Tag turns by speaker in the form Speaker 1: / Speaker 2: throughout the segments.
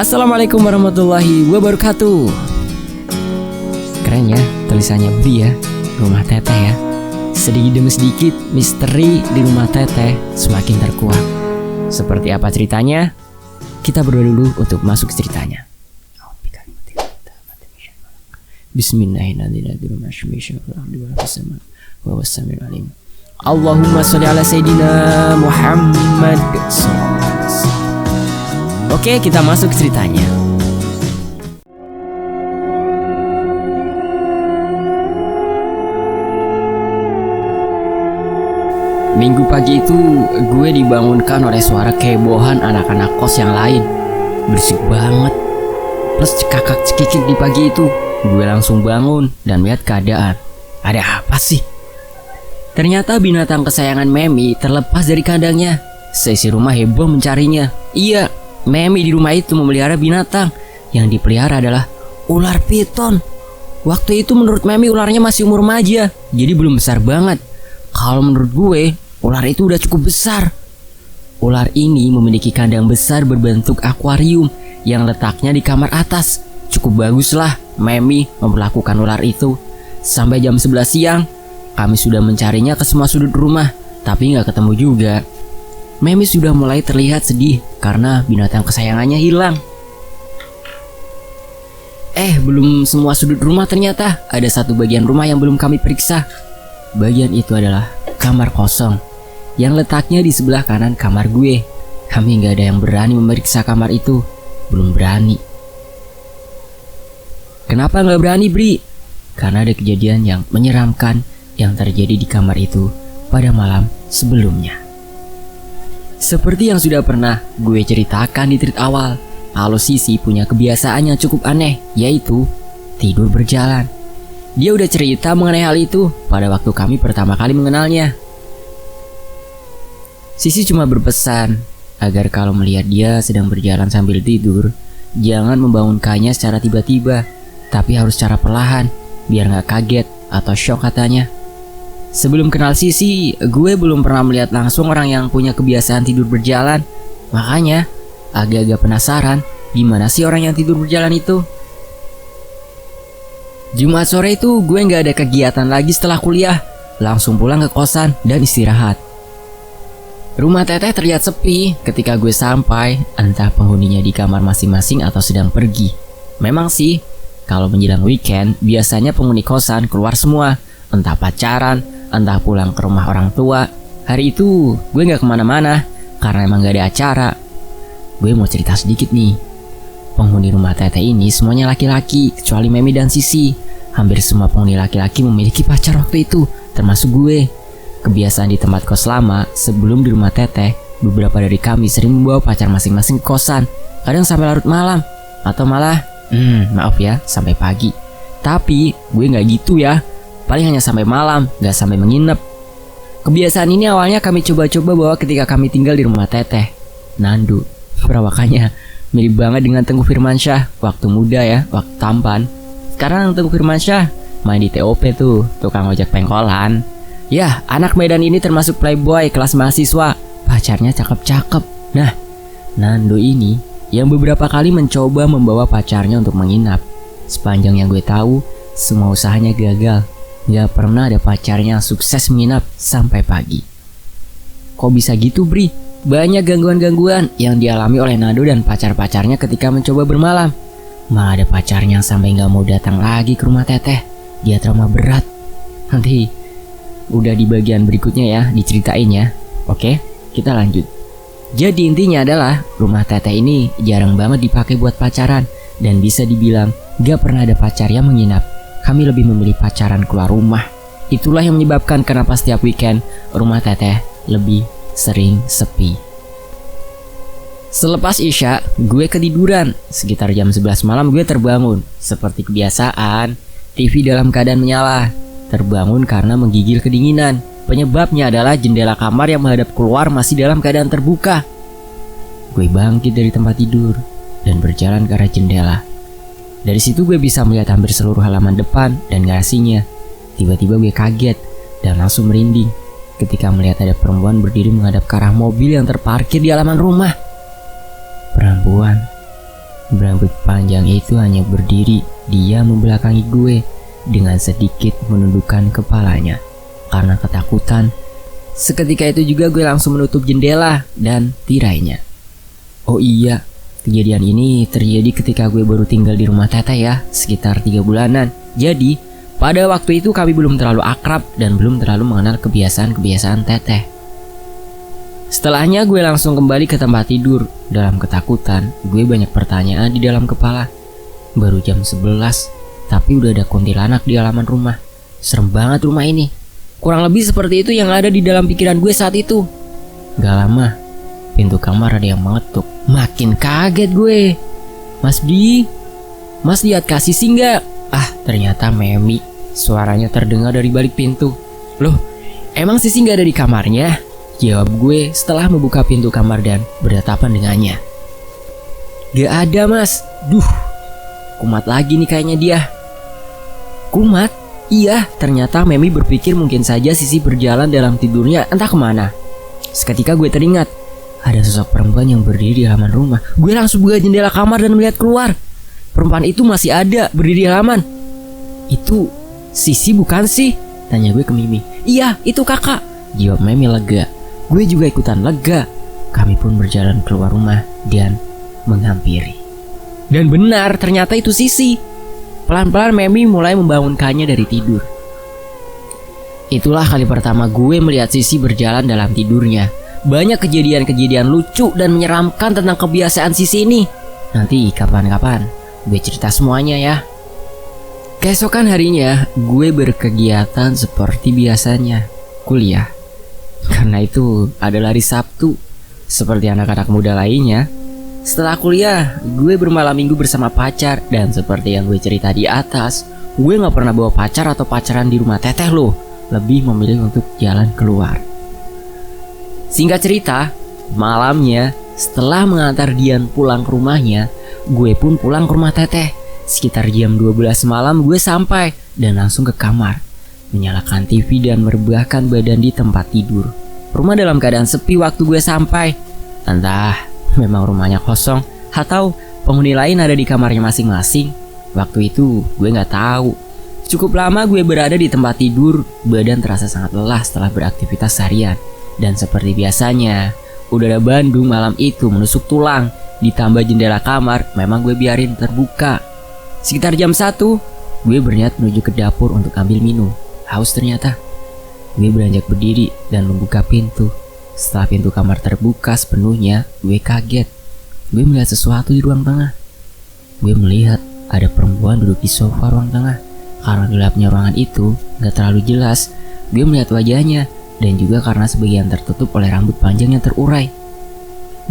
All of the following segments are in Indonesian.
Speaker 1: Assalamualaikum warahmatullahi wabarakatuh. Keren ya tulisannya Bri ya, rumah Teteh ya. Sedikit demi sedikit misteri di rumah Teteh semakin terkuak. Seperti apa ceritanya? Kita berdua dulu untuk masuk ke ceritanya. Bismillahirrahmanirrahim. Allahumma sholli ala Sayyidina Muhammad. Oke, kita masuk ke ceritanya. Minggu pagi itu gue dibangunkan oleh suara kehebohan anak-anak kos yang lain. Berisik banget. Plus cekakak cekikik di pagi itu. Gue langsung bangun dan melihat keadaan. Ada apa sih? Ternyata binatang kesayangan Memi terlepas dari kandangnya. Seisi rumah heboh mencarinya. Iya, Memi di rumah itu memelihara binatang. Yang dipelihara adalah ular piton. Waktu itu menurut Memi ularnya masih umur remaja, jadi belum besar banget. Kalau menurut gue, ular itu udah cukup besar. Ular ini memiliki kandang besar berbentuk akuarium yang letaknya di kamar atas. Cukup baguslah Memi memperlakukan ular itu. Sampai jam 11 siang, kami sudah mencarinya ke semua sudut rumah, tapi gak ketemu juga. Memi sudah mulai terlihat sedih karena binatang kesayangannya hilang. Belum semua sudut rumah ternyata. Ada satu bagian rumah yang belum kami periksa. Bagian itu adalah kamar kosong yang letaknya di sebelah kanan kamar gue. Kami gak ada yang berani memeriksa kamar itu. Belum berani. Kenapa gak berani, Bri? Karena ada kejadian yang menyeramkan yang terjadi di kamar itu pada malam sebelumnya. Seperti yang sudah pernah gue ceritakan di tweet awal, kalau Sisi punya kebiasaan yang cukup aneh, yaitu tidur berjalan. Dia udah cerita mengenai hal itu pada waktu kami pertama kali mengenalnya. Sisi cuma berpesan agar kalau melihat dia sedang berjalan sambil tidur, jangan membangunkannya secara tiba-tiba, tapi harus secara perlahan, biar gak kaget atau shock katanya. Sebelum kenal Sisi, gue belum pernah melihat langsung orang yang punya kebiasaan tidur berjalan. Makanya, agak-agak penasaran gimana sih orang yang tidur berjalan itu. Jumat sore itu gue gak ada kegiatan lagi setelah kuliah. Langsung pulang ke kosan dan istirahat. Rumah Teteh terlihat sepi ketika gue sampai, entah penghuninya di kamar masing-masing atau sedang pergi. Memang sih, kalau menjelang weekend, biasanya penghuni kosan keluar semua. Entah pacaran, entah pulang ke rumah orang tua. Hari itu gue gak kemana-mana karena emang gak ada acara. Gue mau cerita sedikit nih. Penghuni rumah Teteh ini semuanya laki-laki kecuali Memi dan Sisi. Hampir semua penghuni laki-laki memiliki pacar waktu itu, termasuk gue. Kebiasaan di tempat kos lama sebelum di rumah Teteh, beberapa dari kami sering membawa pacar masing-masing ke kosan. Kadang sampai larut malam, atau malah maaf ya, sampai pagi. Tapi gue gak gitu ya. Paling hanya sampai malam, gak sampai menginap. Kebiasaan ini awalnya kami coba-coba bawa ketika kami tinggal di rumah Teteh. Nandu, perawakannya mirip banget dengan Tengku Firmansyah waktu muda ya, waktu tampan. Sekarang Tengku Firmansyah main di TOP tuh, tukang ojek pengkolan. Ya, anak Medan ini termasuk playboy kelas mahasiswa. Pacarnya cakep-cakep. Nah, Nandu ini yang beberapa kali mencoba membawa pacarnya untuk menginap. Sepanjang yang gue tahu, semua usahanya gagal. Gak pernah ada pacarnya yang sukses menginap sampai pagi. Kok bisa gitu, Bri? Banyak gangguan-gangguan yang dialami oleh Nando dan pacar-pacarnya ketika mencoba bermalam. Malah ada pacarnya yang sampai gak mau datang lagi ke rumah Teteh. Dia trauma berat. Nanti udah di bagian berikutnya ya, diceritain ya. Oke, kita lanjut. Jadi intinya adalah rumah Teteh ini jarang banget dipakai buat pacaran. Dan bisa dibilang gak pernah ada pacar yang menginap. Kami lebih memilih pacaran keluar rumah. Itulah yang menyebabkan kenapa setiap weekend rumah Teteh lebih sering sepi. Selepas Isya, gue ketiduran. Sekitar jam 11 malam gue terbangun. Seperti kebiasaan, TV dalam keadaan menyala. Terbangun karena menggigil kedinginan. Penyebabnya adalah jendela kamar yang menghadap keluar masih dalam keadaan terbuka. Gue bangkit dari tempat tidur dan berjalan ke arah jendela. Dari situ gue bisa melihat hampir seluruh halaman depan dan garasinya. Tiba-tiba gue kaget dan langsung merinding ketika melihat ada perempuan berdiri menghadap ke arah mobil yang terparkir di halaman rumah. Perempuan Berambut panjang itu hanya berdiri diam membelakangi gue dengan sedikit menundukkan kepalanya karena ketakutan. Seketika itu juga gue langsung menutup jendela dan tirainya. Oh iya, kejadian ini terjadi ketika gue baru tinggal di rumah teteh ya, sekitar 3 bulanan. Jadi, pada waktu itu kami belum terlalu akrab dan belum terlalu mengenal kebiasaan-kebiasaan teteh. Setelahnya gue langsung kembali ke tempat tidur. Dalam ketakutan, gue banyak pertanyaan di dalam kepala. Baru jam 11, tapi udah ada kuntilanak di halaman rumah. Serem banget rumah ini. Kurang lebih seperti itu yang ada di dalam pikiran gue saat itu. Gak lama, pintu kamar ada yang mengetuk. Makin kaget gue. Mas lihat Kak Sisi nggak? Ah, ternyata Memi. Suaranya terdengar dari balik pintu. Loh, emang Sisi nggak ada di kamarnya? Jawab gue setelah membuka pintu kamar dan berhadapan dengannya. Gak ada mas. Duh, kumat lagi nih kayaknya dia. Kumat? Iya, ternyata Memi berpikir mungkin saja Sisi berjalan dalam tidurnya entah kemana. Seketika gue teringat ada sosok perempuan yang berdiri di halaman rumah. Gue langsung buka jendela kamar dan melihat keluar. Perempuan itu masih ada berdiri di halaman. Itu Sisi bukan sih? Tanya gue ke Mimi. Iya, itu kakak, jawab Memi lega. Gue juga ikutan lega. Kami pun berjalan keluar rumah dan menghampiri. Dan benar, ternyata itu Sisi. Pelan-pelan Memi mulai membangunkannya dari tidur. Itulah kali pertama gue melihat Sisi berjalan dalam tidurnya. Banyak kejadian-kejadian lucu dan menyeramkan tentang kebiasaan Sisi ini. Nanti kapan-kapan gue cerita semuanya ya. Keesokan harinya gue berkegiatan seperti biasanya, kuliah. Karena itu adalah hari Sabtu. Seperti anak-anak muda lainnya, setelah kuliah gue bermalam minggu bersama pacar. Dan seperti yang gue cerita di atas, gue gak pernah bawa pacar atau pacaran di rumah teteh loh. Lebih memilih untuk jalan keluar. Singkat cerita, malamnya setelah mengantar Dian pulang ke rumahnya, gue pun pulang ke rumah teteh. Sekitar jam 12 malam gue sampai dan langsung ke kamar, menyalakan TV dan merebahkan badan di tempat tidur. Rumah dalam keadaan sepi waktu gue sampai. Entah memang rumahnya kosong atau penghuni lain ada di kamarnya masing-masing. Waktu itu gue gak tahu. Cukup lama gue berada di tempat tidur, badan terasa sangat lelah setelah beraktivitas harian. Dan seperti biasanya, udara Bandung malam itu menusuk tulang. Ditambah jendela kamar memang gue biarin terbuka. Sekitar jam 1, gue berniat menuju ke dapur untuk ambil minum. Haus ternyata. Gue beranjak berdiri dan membuka pintu. Setelah pintu kamar terbuka sepenuhnya, gue kaget. Gue melihat sesuatu di ruang tengah. Gue melihat ada perempuan duduk di sofa ruang tengah. Karena gelapnya ruangan itu gak terlalu jelas, gue melihat wajahnya. Dan juga karena sebagian tertutup oleh rambut panjang yang terurai.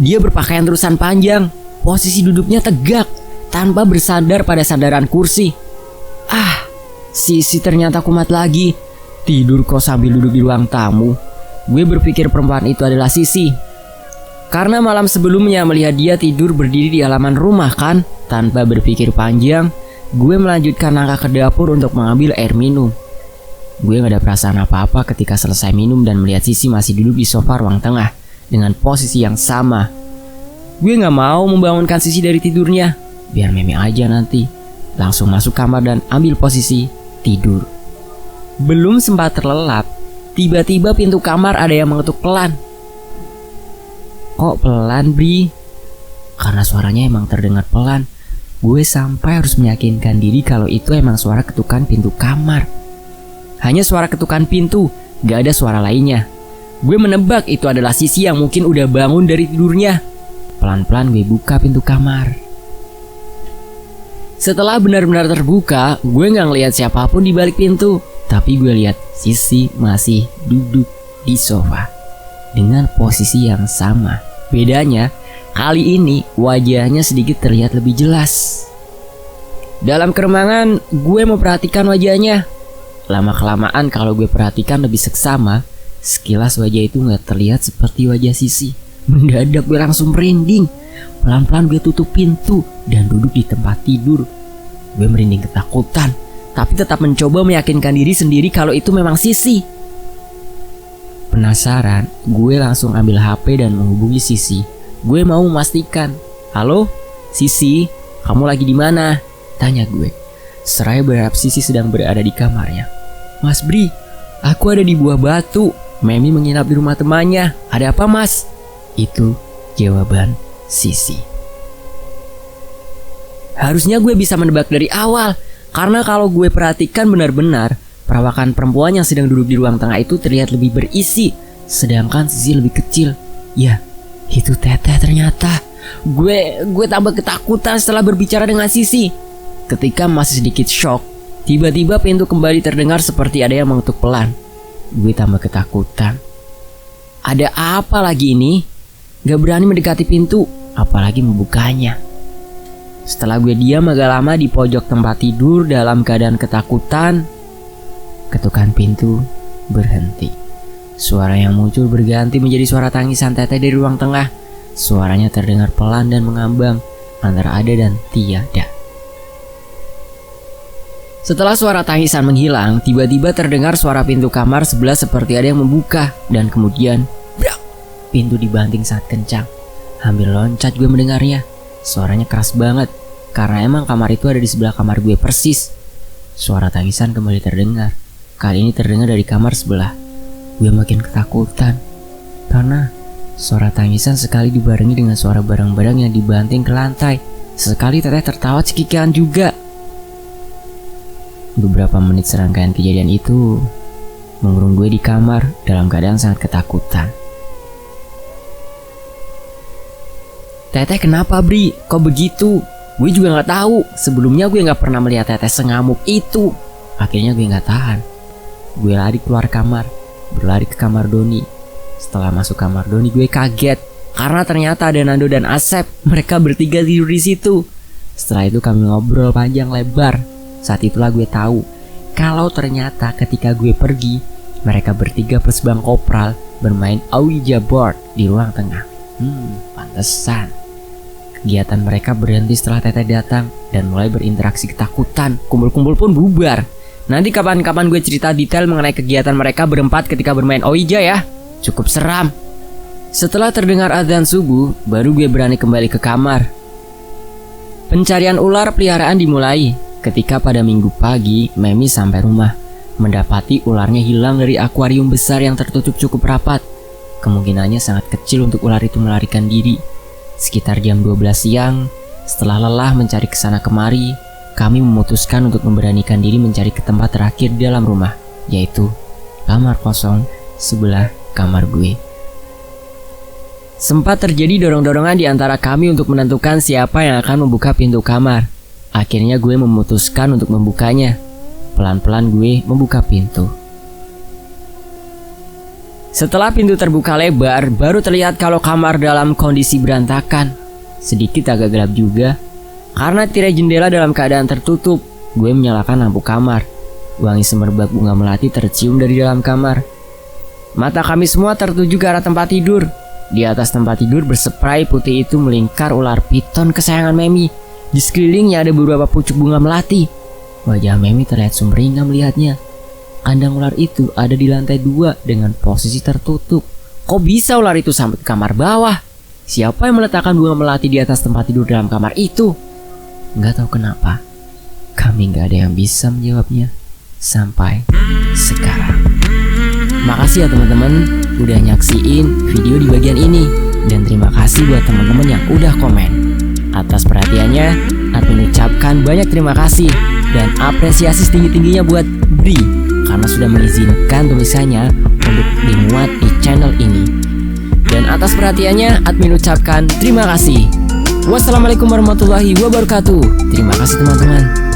Speaker 1: Dia berpakaian terusan panjang. Posisi duduknya tegak tanpa bersandar pada sandaran kursi. Ah, Sisi ternyata kumat lagi. Tidur kok sambil duduk di ruang tamu. Gue berpikir perempuan itu adalah Sisi. Karena malam sebelumnya melihat dia tidur berdiri di halaman rumah kan. Tanpa berpikir panjang, gue melanjutkan langkah ke dapur untuk mengambil air minum. Gue gak ada perasaan apa-apa ketika selesai minum dan melihat Sisi masih duduk di sofa ruang tengah dengan posisi yang sama. Gue gak mau membangunkan Sisi dari tidurnya. Biar Memi aja nanti. Langsung masuk kamar dan ambil posisi tidur. Belum sempat terlelap, tiba-tiba pintu kamar ada yang mengetuk pelan. Kok pelan, Bri? Karena suaranya emang terdengar pelan, gue sampai harus meyakinkan diri kalau itu emang suara ketukan pintu kamar. Hanya suara ketukan pintu, gak ada suara lainnya. Gue menebak itu adalah Sisi yang mungkin udah bangun dari tidurnya. Pelan-pelan gue buka pintu kamar. Setelah benar-benar terbuka, gue gak ngeliat siapapun di balik pintu. Tapi gue lihat Sisi masih duduk di sofa dengan posisi yang sama. Bedanya, kali ini wajahnya sedikit terlihat lebih jelas. Dalam keremangan, gue memperhatikan wajahnya. Lama-kelamaan kalau gue perhatikan lebih seksama, sekilas wajah itu gak terlihat seperti wajah Sisi. Mendadak gue langsung merinding. Pelan-pelan gue tutup pintu dan duduk di tempat tidur. Gue merinding ketakutan, tapi tetap mencoba meyakinkan diri sendiri kalau itu memang Sisi. Penasaran, gue langsung ambil HP dan menghubungi Sisi. Gue mau memastikan. Halo, Sisi, kamu lagi di mana? Tanya gue. Seraya berharap Sisi sedang berada di kamarnya. Mas Bri, aku ada di Buah Batu. Memi menginap di rumah temannya. Ada apa mas? Itu jawaban Sisi. Harusnya gue bisa menebak dari awal. Karena kalau gue perhatikan benar-benar, perawakan perempuan yang sedang duduk di ruang tengah itu terlihat lebih berisi, sedangkan Sisi lebih kecil. Ya, itu Teteh ternyata. Gue tambah ketakutan setelah berbicara dengan Sisi. Ketika masih sedikit shock, tiba-tiba pintu kembali terdengar seperti ada yang mengetuk pelan. Gue tambah ketakutan. Ada apa lagi ini? Gak berani mendekati pintu, apalagi membukanya. Setelah gue diam agak lama di pojok tempat tidur dalam keadaan ketakutan, ketukan pintu berhenti. Suara yang muncul berganti menjadi suara tangisan Teteh dari ruang tengah. Suaranya terdengar pelan dan mengambang antara ada dan tiada. Setelah suara tangisan menghilang, tiba-tiba terdengar suara pintu kamar sebelah seperti ada yang membuka. Dan kemudian, brak, pintu dibanting sangat kencang. Hampir loncat gue mendengarnya. Suaranya keras banget, karena emang kamar itu ada di sebelah kamar gue persis. Suara tangisan kembali terdengar. Kali ini terdengar dari kamar sebelah. Gue makin ketakutan, karena suara tangisan sekali dibarengi dengan suara barang-barang yang dibanting ke lantai. Sekali Teteh tertawa cekikikan juga. Beberapa menit serangkaian kejadian itu mengurung gue di kamar dalam keadaan sangat ketakutan. Teteh kenapa Bri? Kok begitu? Gue juga gak tahu. Sebelumnya gue gak pernah melihat Teteh sengamuk itu. Akhirnya gue gak tahan. Gue lari keluar kamar, berlari ke kamar Doni. Setelah masuk kamar Doni gue kaget karena ternyata ada Nando dan Asep. Mereka bertiga tidur di situ. Setelah itu kami ngobrol panjang lebar. Saat itulah gue tahu kalau ternyata ketika gue pergi, mereka bertiga plus Bang Kopral bermain Ouija board di ruang tengah. Pantesan. Kegiatan mereka berhenti setelah Teteh datang dan mulai berinteraksi ketakutan. Kumpul-kumpul pun bubar. Nanti kapan-kapan gue cerita detail mengenai kegiatan mereka berempat ketika bermain Ouija ya. Cukup seram. Setelah terdengar adzan subuh, baru gue berani kembali ke kamar. Pencarian ular peliharaan dimulai. Ketika pada minggu pagi, Memi sampai rumah, mendapati ularnya hilang dari akuarium besar yang tertutup cukup rapat. Kemungkinannya sangat kecil untuk ular itu melarikan diri. Sekitar jam 12 siang, setelah lelah mencari kesana kemari, kami memutuskan untuk memberanikan diri mencari ke tempat terakhir di dalam rumah, yaitu kamar kosong sebelah kamar gue. Sempat terjadi dorong-dorongan di antara kami untuk menentukan siapa yang akan membuka pintu kamar. Akhirnya gue memutuskan untuk membukanya. Pelan-pelan gue membuka pintu. Setelah pintu terbuka lebar, baru terlihat kalau kamar dalam kondisi berantakan. Sedikit agak gelap juga. Karena tirai jendela dalam keadaan tertutup, gue menyalakan lampu kamar. Wangi semerbak bunga melati tercium dari dalam kamar. Mata kami semua tertuju ke arah tempat tidur. Di atas tempat tidur berseprai putih itu melingkar ular piton kesayangan Memi. Di sekelilingnya ada beberapa pucuk bunga melati. Wajah Memi terlihat sumringah melihatnya. Kandang ular itu ada di lantai 2 dengan posisi tertutup. Kok bisa ular itu sampai ke kamar bawah? Siapa yang meletakkan bunga melati di atas tempat tidur dalam kamar itu? Gak tahu kenapa, kami gak ada yang bisa menjawabnya sampai sekarang. Makasih ya teman-teman udah nyaksiin video di bagian ini. Dan terima kasih buat teman-teman yang udah komen. Atas perhatiannya, admin ucapkan banyak terima kasih dan apresiasi setinggi-tingginya buat Bri karena sudah mengizinkan tulisannya untuk dimuat di channel ini. Dan atas perhatiannya, admin ucapkan terima kasih. Wassalamualaikum warahmatullahi wabarakatuh. Terima kasih teman-teman.